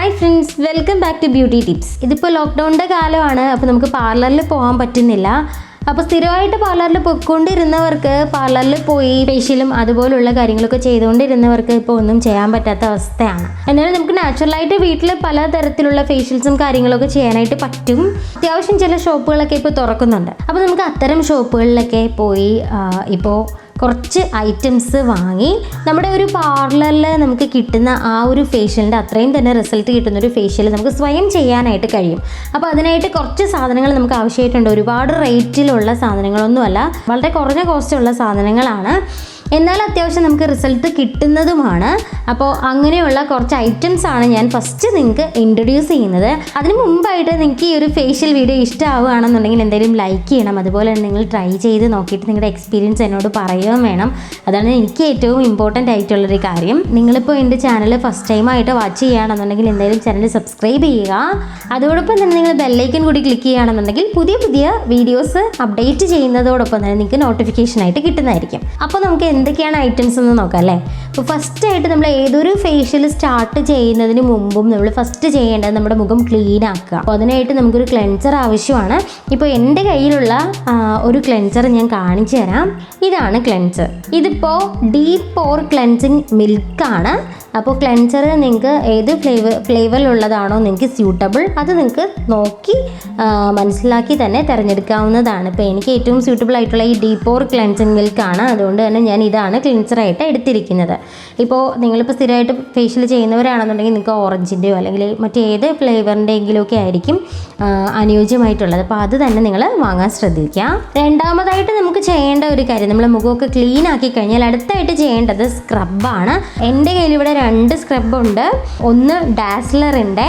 Hi friends, welcome back to Beauty Tips. ഇതിപ്പോൾ ലോക്ക്ഡൗണിൻ്റെ കാലമാണ്, അപ്പോൾ നമുക്ക് പാർലറിൽ പോകാൻ പറ്റുന്നില്ല. അപ്പോൾ സ്ഥിരമായിട്ട് പാർലറിൽ പോയിക്കൊണ്ടിരുന്നവർക്ക് പാർലറിൽ പോയി ഫേഷ്യലും അതുപോലുള്ള കാര്യങ്ങളൊക്കെ ചെയ്തുകൊണ്ടിരുന്നവർക്ക് ഇപ്പോൾ ഒന്നും ചെയ്യാൻ പറ്റാത്ത അവസ്ഥയാണ്. എന്നാലും നമുക്ക് നാച്ചുറലായിട്ട് വീട്ടിൽ പലതരത്തിലുള്ള ഫേഷ്യൽസും കാര്യങ്ങളൊക്കെ ചെയ്യാനായിട്ട് പറ്റും. അത്യാവശ്യം ചില ഷോപ്പുകളൊക്കെ ഇപ്പോൾ തുറക്കുന്നുണ്ട്. അപ്പോൾ നമുക്ക് അത്തരം ഷോപ്പുകളിലൊക്കെ പോയി ഇപ്പോൾ കുറച്ച് ഐറ്റംസ് വാങ്ങി നമ്മുടെ ഒരു പാർലറിൽ നമുക്ക് കിട്ടുന്ന ആ ഒരു ഫേഷ്യലിൻ്റെ അത്രയും തന്നെ റിസൾട്ട് കിട്ടുന്ന ഒരു ഫേഷ്യൽ നമുക്ക് സ്വയം ചെയ്യാനായിട്ട് കഴിയും. അപ്പോൾ അതിനായിട്ട് കുറച്ച് സാധനങ്ങൾ നമുക്ക് ആവശ്യമായിട്ടുണ്ട്. ഒരുപാട് റേറ്റിലുള്ള സാധനങ്ങളൊന്നുമല്ല, വളരെ കുറഞ്ഞ കോസ്റ്റുള്ള സാധനങ്ങളാണ്, എന്നാൽ അത്യാവശ്യം നമുക്ക് റിസൾട്ട് കിട്ടുന്നതുമാണ്. അപ്പോൾ അങ്ങനെയുള്ള കുറച്ച് ഐറ്റംസ് ആണ് ഞാൻ ഫസ്റ്റ് നിങ്ങൾക്ക് ഇൻട്രൊഡ്യൂസ് ചെയ്യുന്നത്. അതിന് മുമ്പായിട്ട് നിങ്ങൾക്ക് ഈ ഒരു ഫേഷ്യൽ വീഡിയോ ഇഷ്ടമാവുകയാണെന്നുണ്ടെങ്കിൽ എന്തെങ്കിലും ലൈക്ക് ചെയ്യണം. അതുപോലെ തന്നെ നിങ്ങൾ ട്രൈ ചെയ്ത് നോക്കിയിട്ട് നിങ്ങളുടെ എക്സ്പീരിയൻസ് എന്നോട് പറയുകയും വേണം. അതാണ് എനിക്ക് ഏറ്റവും ഇമ്പോർട്ടൻ്റ് ആയിട്ടുള്ളൊരു കാര്യം. നിങ്ങളിപ്പോൾ എൻ്റെ ചാനൽ ഫസ്റ്റ് ടൈമായിട്ട് വാച്ച് ചെയ്യുകയാണെന്നുണ്ടെങ്കിൽ എന്തായാലും ചാനൽ സബ്സ്ക്രൈബ് ചെയ്യുക. അതോടൊപ്പം തന്നെ നിങ്ങൾ ബെല്ലൈക്കൻ കൂടി ക്ലിക്ക് ചെയ്യുകയാണെന്നുണ്ടെങ്കിൽ പുതിയ പുതിയ വീഡിയോസ് അപ്ഡേറ്റ് ചെയ്യുന്നതോടൊപ്പം തന്നെ നിങ്ങൾക്ക് നോട്ടിഫിക്കേഷനായിട്ട് കിട്ടുന്നതായിരിക്കും. അപ്പോൾ നമുക്ക് എന്തൊക്കെയാണ് ഐറ്റംസ് എന്ന് നോക്കാം അല്ലേ. അപ്പോൾ ഫസ്റ്റ് ആയിട്ട് നമ്മൾ ഏതൊരു ഫേഷ്യൽ സ്റ്റാർട്ട് ചെയ്യുന്നതിന് മുമ്പും നമ്മൾ ഫസ്റ്റ് ചെയ്യേണ്ടത് നമ്മുടെ മുഖം ക്ലീൻ ആക്കുക. അപ്പോൾ അതിനായിട്ട് നമുക്കൊരു ക്ലെൻസർ ആവശ്യമാണ്. ഇപ്പോൾ എൻ്റെ കയ്യിലുള്ള ഒരു ക്ലെൻസർ ഞാൻ കാണിച്ചു തരാം. ഇതാണ് ക്ലെൻസർ. ഇതിപ്പോൾ ഡീപ്പ് പോർ ക്ലെൻസിങ് മിൽക്കാണ്. അപ്പോൾ ക്ലെൻസർ നിങ്ങൾക്ക് ഏത് ഫ്ലേവറിലുള്ളതാണോ നിങ്ങൾക്ക് സ്യൂട്ടബിൾ അത് നിങ്ങൾക്ക് നോക്കി മനസ്സിലാക്കി തന്നെ തിരഞ്ഞെടുക്കാവുന്നതാണ്. ഇപ്പോൾ എനിക്ക് ഏറ്റവും സ്യൂട്ടബിൾ ആയിട്ടുള്ള ഈ ഡീപ്പ് പോർ ക്ലെൻസിങ് മിൽക്കാണ്. അതുകൊണ്ട് തന്നെ ഞാൻ ഇതാണ് ക്ലെൻസറായിട്ട് എടുത്തിരിക്കുന്നത്. ഇപ്പോൾ നിങ്ങളിപ്പോൾ സ്ഥിരമായിട്ട് ഫേഷ്യൽ ചെയ്യുന്നവരാണെന്നുണ്ടെങ്കിൽ നിങ്ങൾക്ക് ഓറഞ്ചിൻ്റെയോ അല്ലെങ്കിൽ മറ്റേത് ഫ്ലേവറിൻ്റെയെങ്കിലുമൊക്കെ ആയിരിക്കും അനുയോജ്യമായിട്ടുള്ളത്. അപ്പോൾ അത് തന്നെ നിങ്ങൾ വാങ്ങാൻ ശ്രദ്ധിക്കുക. രണ്ടാമതായിട്ട് നമുക്ക് ചെയ്യേണ്ട ഒരു കാര്യം, നമ്മൾ മുഖമൊക്കെ ക്ലീൻ ആക്കി കഴിഞ്ഞാൽ അടുത്തായിട്ട് ചെയ്യേണ്ടത് സ്ക്രബാണ്. എൻ്റെ കയ്യിൽ ഇവിടെ 2 സ്ക്രബുണ്ട്. ഒന്ന് ഡാസ്ലറിൻ്റെ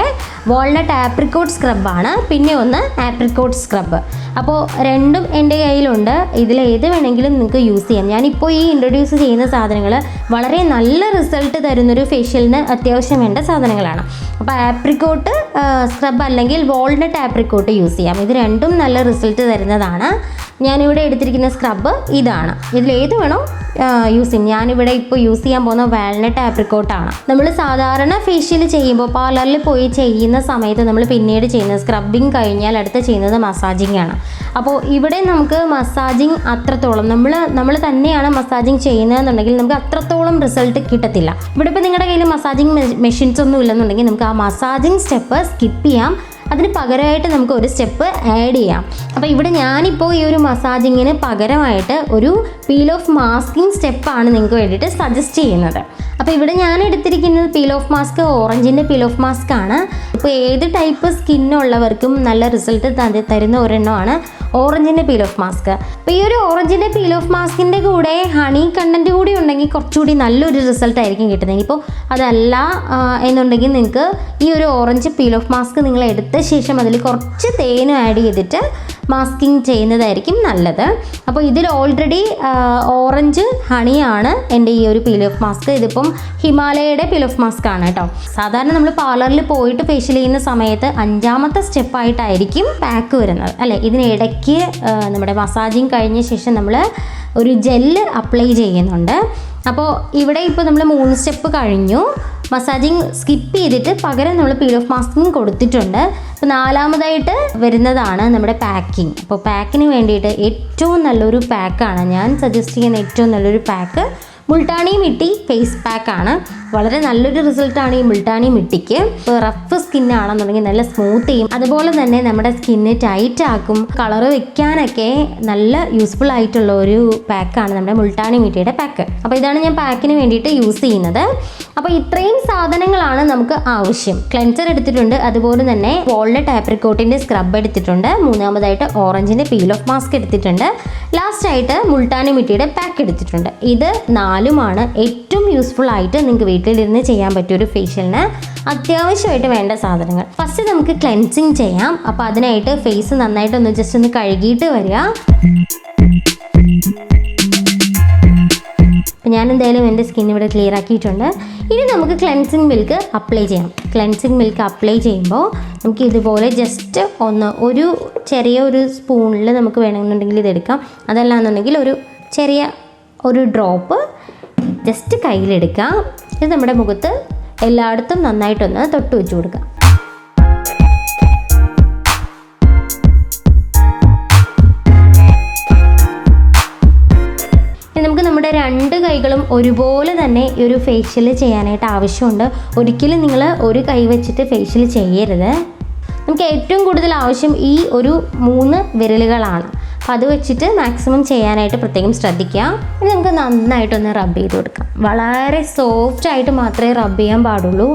വാൾനട്ട് ആപ്രിക്കോട്ട് സ്ക്രബാണ്, പിന്നെ ഒന്ന് ആപ്രിക്കോട്ട് സ്ക്രബ്. അപ്പോൾ രണ്ടും എൻ്റെ കയ്യിലുണ്ട്. ഇതിലേത് വേണമെങ്കിലും നിങ്ങൾക്ക് യൂസ് ചെയ്യാം. ഞാനിപ്പോൾ ഈ ഇൻട്രൊഡ്യൂസ് ചെയ്യുന്ന സാധനങ്ങൾ വളരെ നല്ല റിസൾട്ട് തരുന്നൊരു ഫേഷ്യലിന് അത്യാവശ്യം വേണ്ട സാധനങ്ങളാണ്. അപ്പോൾ ആപ്രിക്കോട്ട് സ്ക്രബ് അല്ലെങ്കിൽ വാൾനട്ട് ആപ്രിക്കോട്ട് യൂസ് ചെയ്യാം. ഇത് രണ്ടും നല്ല റിസൾട്ട് തരുന്നതാണ്. ഞാനിവിടെ എടുത്തിരിക്കുന്ന സ്ക്രബ് ഇതാണ്. ഇതിലേത് വേണോ യൂസ് ചെയ്യും. ഞാനിവിടെ ഇപ്പോൾ യൂസ് ചെയ്യാൻ പോകുന്ന വാൾനട്ട് ആപ്രിക്കോട്ടാണ്. നമ്മൾ സാധാരണ ഫേഷ്യൽ ചെയ്യുമ്പോൾ പാർലറിൽ പോയി ചെയ്യുന്ന സമയത്ത് നമ്മൾ പിന്നീട് ചെയ്യുന്നത് സ്ക്രബിങ് കഴിഞ്ഞാൽ അടുത്ത് ചെയ്യുന്നത് മസാജിങ് ആണ്. അപ്പോൾ ഇവിടെ നമുക്ക് മസാജിങ് അത്രത്തോളം നമ്മൾ തന്നെയാണ് മസാജിങ് ചെയ്യുന്നതെന്നുണ്ടെങ്കിൽ നമുക്ക് അത്രത്തോളം റിസൾട്ട് കിട്ടത്തില്ല. ഇവിടെ ഇപ്പോൾ നിങ്ങളുടെ കയ്യിൽ മസാജിങ് മെഷീൻസ് ഒന്നും ഇല്ലെന്നുണ്ടെങ്കിൽ നമുക്ക് ആ മസാജിങ് സ്റ്റെപ്പ് സ്കിപ്പ് ചെയ്യാം. അതിന് പകരമായിട്ട് നമുക്ക് ഒരു സ്റ്റെപ്പ് ആഡ് ചെയ്യാം. അപ്പോൾ ഇവിടെ ഞാനിപ്പോൾ ഈ ഒരു മസാജിങ്ങിന് പകരമായിട്ട് ഒരു പീൽ ഓഫ് മാസ്കിങ് സ്റ്റെപ്പാണ് നിങ്ങൾക്ക് വേണ്ടിയിട്ട് സജസ്റ്റ് ചെയ്യുന്നത്. അപ്പോൾ ഇവിടെ ഞാൻ എടുത്തിരിക്കുന്നത് പീൽ ഓഫ് മാസ്ക് ഓറഞ്ചിൻ്റെ പീൽ ഓഫ് മാസ്ക് ആണ്. ഇപ്പോൾ ഏത് ടൈപ്പ് സ്കിന്നുള്ളവർക്കും നല്ല റിസൾട്ട് തരുന്ന ഒരെണ്ണമാണ് ഓറഞ്ചിൻ്റെ പീൽ ഓഫ് മാസ്ക്. അപ്പോൾ ഈ ഒരു ഓറഞ്ചിൻ്റെ പീൽ ഓഫ് മാസ്കിൻ്റെ കൂടെ ഹണി കണ്ടൻറ്റ് കൂടി ഉണ്ടെങ്കിൽ കുറച്ചുകൂടി നല്ലൊരു റിസൾട്ട് ആയിരിക്കും കിട്ടുന്നത്. ഇപ്പോൾ അതല്ല എന്നുണ്ടെങ്കിൽ നിങ്ങൾക്ക് ഈ ഒരു ഓറഞ്ച് പീൽ ഓഫ് മാസ്ക് നിങ്ങൾ എടുത്ത ശേഷം അതിൽ കുറച്ച് തേൻ ആഡ് ചെയ്തിട്ട് മാസ്കിങ് ചെയ്യുന്നതായിരിക്കും നല്ലത്. അപ്പോൾ ഇതിൽ ഓൾറെഡി ഓറഞ്ച് ഹണിയാണ് എൻ്റെ ഈ ഒരു പീൽ ഓഫ് മാസ്ക്. ഇതിപ്പം ഹിമാലയയുടെ പീൽ ഓഫ് മാസ്ക് ആണ് കേട്ടോ. സാധാരണ നമ്മൾ പാർലറിൽ പോയിട്ട് ഫേഷ്യൽ ചെയ്യുന്ന സമയത്ത് 5ാമത്തെ സ്റ്റെപ്പായിട്ടായിരിക്കും പാക്ക് വരുന്നത് അല്ലേ. ഇതിനിടയ്ക്ക് നമ്മുടെ മസാജിങ് കഴിഞ്ഞ ശേഷം നമ്മൾ ഒരു ജെല്ല് അപ്ലൈ ചെയ്യുന്നുണ്ട്. അപ്പോൾ ഇവിടെ ഇപ്പോൾ നമ്മൾ 3 സ്റ്റെപ്പ് കഴിഞ്ഞു. മസാജിങ് സ്കിപ്പ് ചെയ്തിട്ട് പകരം നമ്മൾ പീൽ ഓഫ് മാസ്കിങ് കൊടുത്തിട്ടുണ്ട്. അപ്പോൾ 4ാമതായിട്ട് വരുന്നതാണ് നമ്മുടെ പാക്കിങ്. അപ്പോൾ പാക്കിന് വേണ്ടിയിട്ട് ഏറ്റവും നല്ലൊരു പാക്കാണ് ഞാൻ സജസ്റ്റ് ചെയ്യുന്ന ഏറ്റവും നല്ലൊരു പാക്ക് മുൾട്ടാനി മിട്ടി ഫേസ് പാക്കാണ്. വളരെ നല്ലൊരു റിസൾട്ടാണ് ഈ മുൾട്ടാനി മിട്ടിക്ക്. ഇപ്പോൾ റഫ് സ്കിന്നാണെന്നുണ്ടെങ്കിൽ നല്ല സ്മൂത്ത് ചെയ്യും, അതുപോലെ തന്നെ നമ്മുടെ സ്കിന്ന് ടൈറ്റ് ആക്കും. കളറ് വെക്കാനൊക്കെ നല്ല യൂസ്ഫുൾ ആയിട്ടുള്ള ഒരു പാക്കാണ് നമ്മുടെ മുൾട്ടാനി മിട്ടിയുടെ പാക്ക്. അപ്പോൾ ഇതാണ് ഞാൻ പാക്കിന് വേണ്ടിയിട്ട് യൂസ് ചെയ്യുന്നത്. അപ്പോൾ ഇത്രയും സാധനങ്ങളാണ് നമുക്ക് ആവശ്യം. ക്ലെൻസർ എടുത്തിട്ടുണ്ട്, അതുപോലെ തന്നെ വാൾനട്ട് ആപ്രിക്കോട്ടിൻ്റെ സ്ക്രബ് എടുത്തിട്ടുണ്ട്, 3ാമതായിട്ട് ഓറഞ്ചിൻ്റെ പീൽ ഓഫ് മാസ്ക് എടുത്തിട്ടുണ്ട്, ലാസ്റ്റായിട്ട് മുൾട്ടാനി മിട്ടിയുടെ പാക്ക് എടുത്തിട്ടുണ്ട്. ഇത് 4ുമാണ് ഏറ്റവും യൂസ്ഫുൾ ആയിട്ട് നിങ്ങൾക്ക് വീട്ടിലിരുന്ന് ചെയ്യാൻ പറ്റിയൊരു ഫേഷ്യലിന് അത്യാവശ്യമായിട്ട് വേണ്ട സാധനങ്ങൾ. ഫസ്റ്റ് നമുക്ക് ക്ലെൻസിങ് ചെയ്യാം. അപ്പോൾ അതിനായിട്ട് ഫേസ് നന്നായിട്ടൊന്ന് ജസ്റ്റ് ഒന്ന് കഴുകിയിട്ട് വരിക. അപ്പോൾ ഞാൻ എന്തായാലും എൻ്റെ സ്കിൻ ഇവിടെ ക്ലിയർ ആക്കിയിട്ടുണ്ട്. ഇനി നമുക്ക് ക്ലെൻസിങ് മിൽക്ക് അപ്ലൈ ചെയ്യാം. ക്ലെൻസിങ് മിൽക്ക് അപ്ലൈ ചെയ്യുമ്പോൾ നമുക്ക് ഇതുപോലെ ജസ്റ്റ് ഒരു ചെറിയ സ്പൂണിൽ നമുക്ക് വേണമെന്നുണ്ടെങ്കിൽ ഇതെടുക്കാം. അതല്ല എന്നുണ്ടെങ്കിൽ ഒരു ഡ്രോപ്പ് ജസ്റ്റ് കയ്യിലെടുക്കാം. ഇത് നമ്മുടെ മുഖത്ത് എല്ലായിടത്തും നന്നായിട്ടൊന്ന് തൊട്ട് വെച്ച് കൊടുക്കുക. നമുക്ക് നമ്മുടെ 2 കൈകളും ഒരുപോലെ തന്നെ ഈ ഒരു ഫേഷ്യൽ ചെയ്യാനായിട്ട് ആവശ്യമുണ്ട്. ഒരിക്കലും നിങ്ങൾ ഒരു കൈ വെച്ചിട്ട് ഫേഷ്യൽ ചെയ്യരുത്. നമുക്ക് ഏറ്റവും കൂടുതൽ ആവശ്യം ഈ ഒരു 3 വിരലുകളാണ്. അപ്പം അത് വെച്ചിട്ട് മാക്സിമം ചെയ്യാനായിട്ട് പ്രത്യേകം ശ്രദ്ധിക്കുക. ഇനി നമുക്ക് നന്നായിട്ടൊന്ന് റബ്ബ് ചെയ്ത് കൊടുക്കാം. വളരെ സോഫ്റ്റ് ആയിട്ട് മാത്രമേ റബ്ബ് ചെയ്യാൻ പാടുള്ളൂ.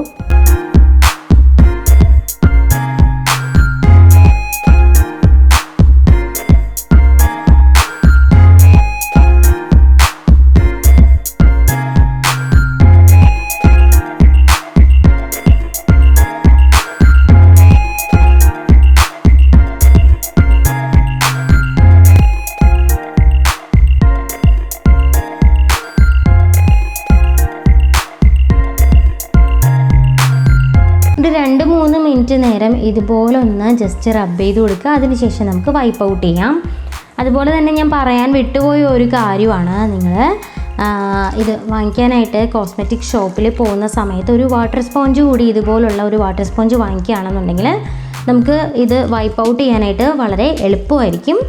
ഒരു 2-3 മിനിറ്റ് നേരം ഇതുപോലെ ഒന്ന് ജസ്റ്റ് റബ്ബ് ചെയ്ത് കൊടുക്കുക. അതിനുശേഷം നമുക്ക് വൈപ്പ് ഔട്ട് ചെയ്യാം. അതുപോലെ തന്നെ ഞാൻ പറയാൻ വിട്ടുപോയ ഒരു കാര്യമാണ്, നിങ്ങൾ ഇത് വാങ്ങിക്കാനായിട്ട് കോസ്മെറ്റിക് ഷോപ്പിൽ പോകുന്ന സമയത്ത് ഒരു വാട്ടർ സ്പോഞ്ച് കൂടി ഇതുപോലുള്ള ഒരു വാട്ടർ സ്പോഞ്ച് വാങ്ങിക്കുകയാണെന്നുണ്ടെങ്കിൽ നമുക്ക് ഇത് വൈപ്പ് ഔട്ട് ചെയ്യാനായിട്ട് വളരെ എളുപ്പമായിരിക്കും.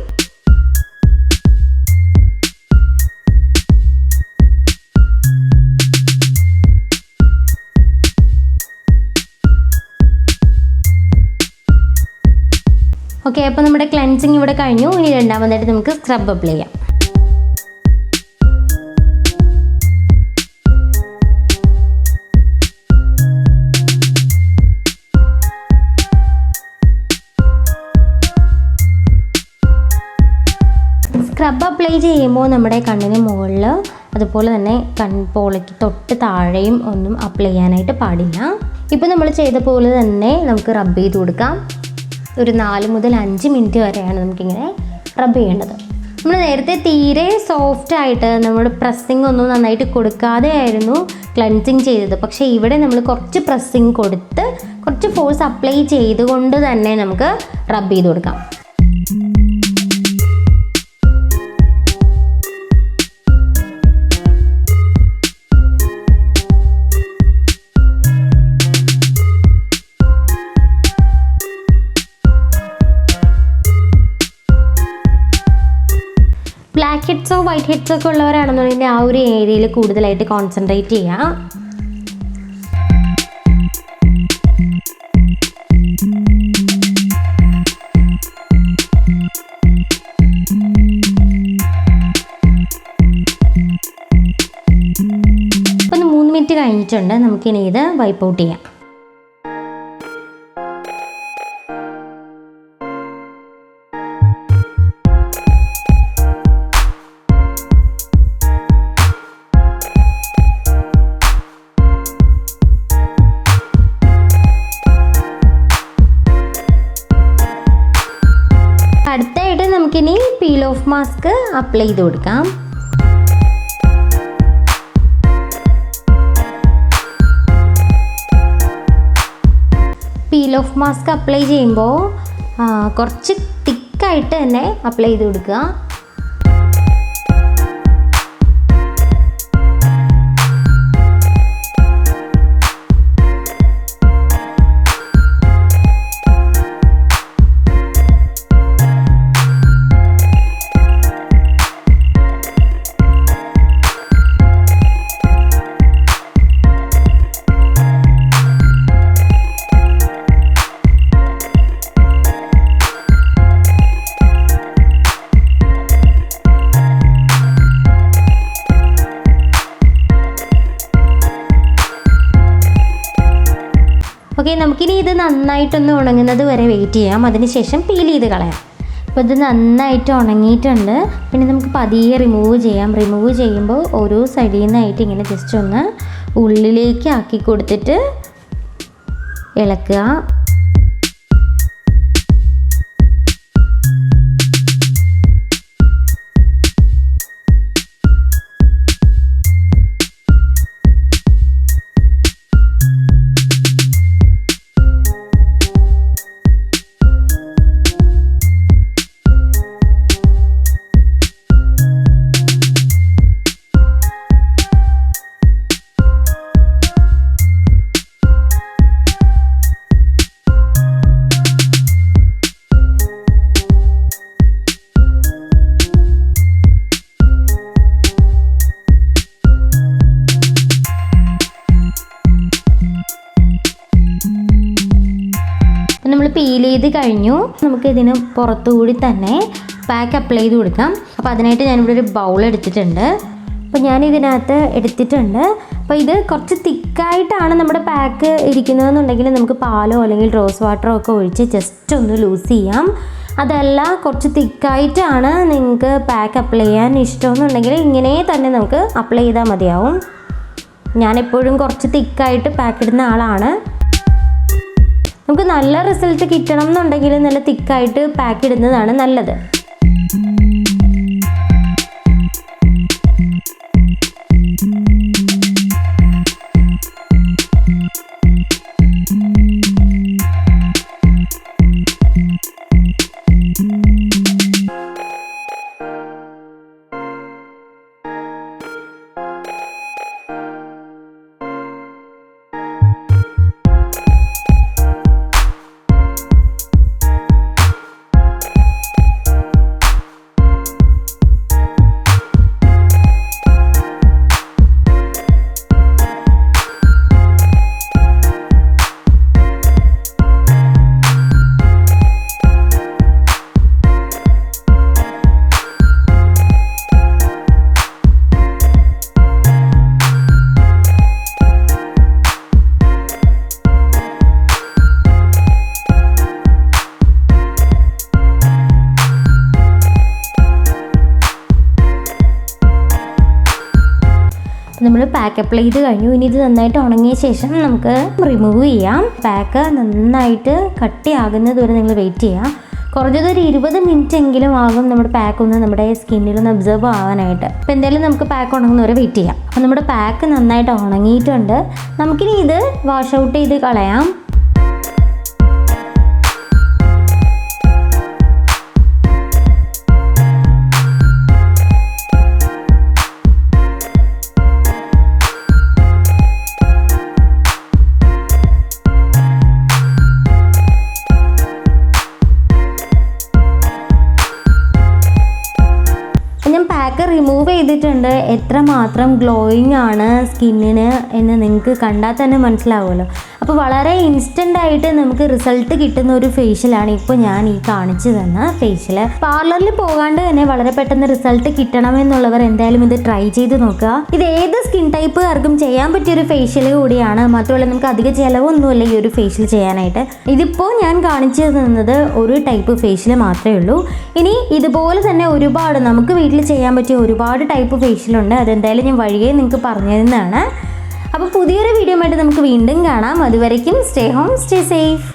ഓക്കെ, അപ്പോൾ നമ്മുടെ ക്ലെൻസിങ് ഇവിടെ കഴിഞ്ഞു. ഇനി രണ്ടാമതായിട്ട് നമുക്ക് സ്ക്രബ് അപ്ലൈ ചെയ്യാം. സ്ക്രബ് അപ്ലൈ ചെയ്യുമ്പോൾ നമ്മുടെ കണ്ണിന് മുകളിൽ അതുപോലെ തന്നെ കൺപോളയ്ക്ക് തൊട്ട് താഴെയും ഒന്നും അപ്ലൈ ചെയ്യാനായിട്ട് പാടില്ല. ഇപ്പോൾ നമ്മൾ ചെയ്ത പോലെ തന്നെ നമുക്ക് റബ്ബ് ചെയ്ത് കൊടുക്കാം. ഒരു 4 മുതൽ 5 മിനിറ്റ് വരെയാണ് നമുക്കിങ്ങനെ റബ്ബ് ചെയ്യേണ്ടത്. നമ്മൾ നേരത്തെ തീരെ സോഫ്റ്റായിട്ട് നമ്മൾ പ്രസ്സിങ് ഒന്നും നന്നായിട്ട് കൊടുക്കാതെ ആയിരുന്നു ക്ലെൻസിങ് ചെയ്തത്. പക്ഷേ ഇവിടെ നമ്മൾ കുറച്ച് പ്രസ്സിങ് കൊടുത്ത് കുറച്ച് ഫോഴ്സ് അപ്ലൈ ചെയ്തുകൊണ്ട് തന്നെ നമുക്ക് റബ്ബ് ചെയ്ത് കൊടുക്കാം. ബ്ലാക്ക് ഹെഡ്സോ വൈറ്റ് ഹെഡ്സോ ഒക്കെ ഉള്ളവരാണെന്നുണ്ടെങ്കിൽ ആ ഒരു ഏരിയയിൽ കൂടുതലായിട്ട് കോൺസെൻട്രേറ്റ് ചെയ്യാം. ഇപ്പം 3 മിനിറ്റ് കഴിഞ്ഞിട്ടുണ്ട്. നമുക്കിനി ഇത് വൈപ്പ് ഔട്ട് ചെയ്യാം. അടുത്തായിട്ട് നമുക്കിനി പീൽ ഓഫ് മാസ്ക് അപ്ലൈ ചെയ്ത് കൊടുക്കാം. പീൽ ഓഫ് മാസ്ക് അപ്ലൈ ചെയ്യുമ്പോൾ കുറച്ച് തിക്കായിട്ട് തന്നെ അപ്ലൈ ചെയ്ത് കൊടുക്കുക. ഓക്കെ, നമുക്കിനി ഇത് നന്നായിട്ടൊന്ന് ഉണങ്ങുന്നത് വരെ വെയിറ്റ് ചെയ്യാം. അതിനുശേഷം പീൽ ചെയ്ത് കളയാം. അപ്പോൾ ഇത് നന്നായിട്ട് ഉണങ്ങിയിട്ടുണ്ട്. പിന്നെ നമുക്ക് പതിയെ റിമൂവ് ചെയ്യാം. റിമൂവ് ചെയ്യുമ്പോൾ ഓരോ സൈഡിൽ നിന്നായിട്ട് ഇങ്ങനെ ജസ്റ്റ് ഒന്ന് ഉള്ളിലേക്ക് ആക്കി കൊടുത്തിട്ട് ഇളക്കുക. പീൽ ചെയ്ത് കഴിഞ്ഞു. നമുക്ക് ഇതിന് പുറത്തുകൂടി തന്നെ പാക്ക് അപ്ലൈ ചെയ്ത് കൊടുക്കാം. അപ്പോൾ അതിനായിട്ട് ഞാനിവിടെ ഒരു ബൗൾ എടുത്തിട്ടുണ്ട്. അപ്പോൾ ഞാനിതിനകത്ത് എടുത്തിട്ടുണ്ട്. അപ്പോൾ ഇത് കുറച്ച് തിക്കായിട്ടാണ് നമ്മുടെ പാക്ക് ഇരിക്കുന്നതെന്നുണ്ടെങ്കിൽ നമുക്ക് പാലോ അല്ലെങ്കിൽ റോസ് വാട്ടറോ ഒക്കെ ഒഴിച്ച് ജസ്റ്റ് ഒന്ന് ലൂസ് ചെയ്യാം. അതല്ല കുറച്ച് തിക്കായിട്ടാണ് നിങ്ങൾക്ക് പാക്ക് അപ്ലൈ ചെയ്യാൻ ഇഷ്ടമെന്നുണ്ടെങ്കിൽ ഇങ്ങനെ തന്നെ നമുക്ക് അപ്ലൈ ചെയ്താൽ മതിയാവും. ഞാനെപ്പോഴും കുറച്ച് തിക്കായിട്ട് പാക്ക് ഇടുന്ന ആളാണ്. നമുക്ക് നല്ല റിസൾട്ട് കിട്ടണം എന്നുണ്ടെങ്കിൽ നല്ല തിക്കായിട്ട് പാക്ക് ഇടുന്നതാണ് നല്ലത്. നമ്മൾ പാക്ക് അപ്ലൈ ചെയ്ത് കഴിഞ്ഞു. ഇനി ഇത് നന്നായിട്ട് ഉണങ്ങിയ ശേഷം നമുക്ക് റിമൂവ് ചെയ്യാം. പാക്ക് നന്നായിട്ട് കട്ടിയാകുന്നത് വരെ നിങ്ങൾ വെയിറ്റ് ചെയ്യുക. കുറഞ്ഞത് ഒരു 20 മിനിറ്റ് എങ്കിലും ആകും നമ്മുടെ പാക്ക് ഒന്ന് നമ്മുടെ സ്കിന്നിലൊന്ന് അബ്സർവ് ആവാനായിട്ട്. അപ്പോൾ എന്തായാലും നമുക്ക് പാക്ക് ഉണങ്ങുന്നവരെ വെയിറ്റ് ചെയ്യാം. അപ്പോൾ നമ്മുടെ പാക്ക് നന്നായിട്ട് ഉണങ്ങിയിട്ടുണ്ട്. നമുക്കിനി ഇത് വാഷ് ഔട്ട് ചെയ്ത് കളയാം. ഞാൻ പാക്ക് റിമൂവ് ചെയ്തിട്ടുണ്ട്. എത്രമാത്രം ഗ്ലോയിങ് ആണ് സ്കിന്നിന് എന്ന് നിങ്ങൾക്ക് കണ്ടാൽ തന്നെ മനസ്സിലാവുമല്ലോ. അപ്പോൾ വളരെ ഇൻസ്റ്റൻ്റായിട്ട് നമുക്ക് റിസൾട്ട് കിട്ടുന്ന ഒരു ഫേഷ്യലാണ് ഇപ്പോൾ ഞാൻ ഈ കാണിച്ചു തന്ന ഫേഷ്യൽ. പാർലറിൽ പോകാണ്ട് തന്നെ വളരെ പെട്ടെന്ന് റിസൾട്ട് കിട്ടണമെന്നുള്ളവർ എന്തായാലും ഇത് ട്രൈ ചെയ്ത് നോക്കുക. ഇത് ഏത് സ്കിൻ ടൈപ്പുകാർക്കും ചെയ്യാൻ പറ്റിയൊരു ഫേഷ്യൽ കൂടിയാണ്. മാത്രമല്ല നമുക്ക് അധിക ചിലവൊന്നുമില്ല ഈ ഒരു ഫേഷ്യൽ ചെയ്യാനായിട്ട്. ഇതിപ്പോൾ ഞാൻ കാണിച്ചു തന്നത് ഒരു ടൈപ്പ് ഫേഷ്യൽ മാത്രമേ ഉള്ളൂ. ഇനി ഇതുപോലെ തന്നെ ഒരുപാട് നമുക്ക് വീട്ടിൽ ചെയ്യാൻ പറ്റിയ ഒരുപാട് ടൈപ്പ് ഫേഷ്യലുണ്ട്. അതെന്തായാലും ഞാൻ വഴിയേ നിങ്ങൾക്ക് പറഞ്ഞു തരുന്നതാണ്. അപ്പോൾ പുതിയൊരു വീഡിയോ ആയിട്ട് നമുക്ക് വീണ്ടും കാണാം. അതുവരയ്ക്കും സ്റ്റേ ഹോം സ്റ്റേ സേഫ്.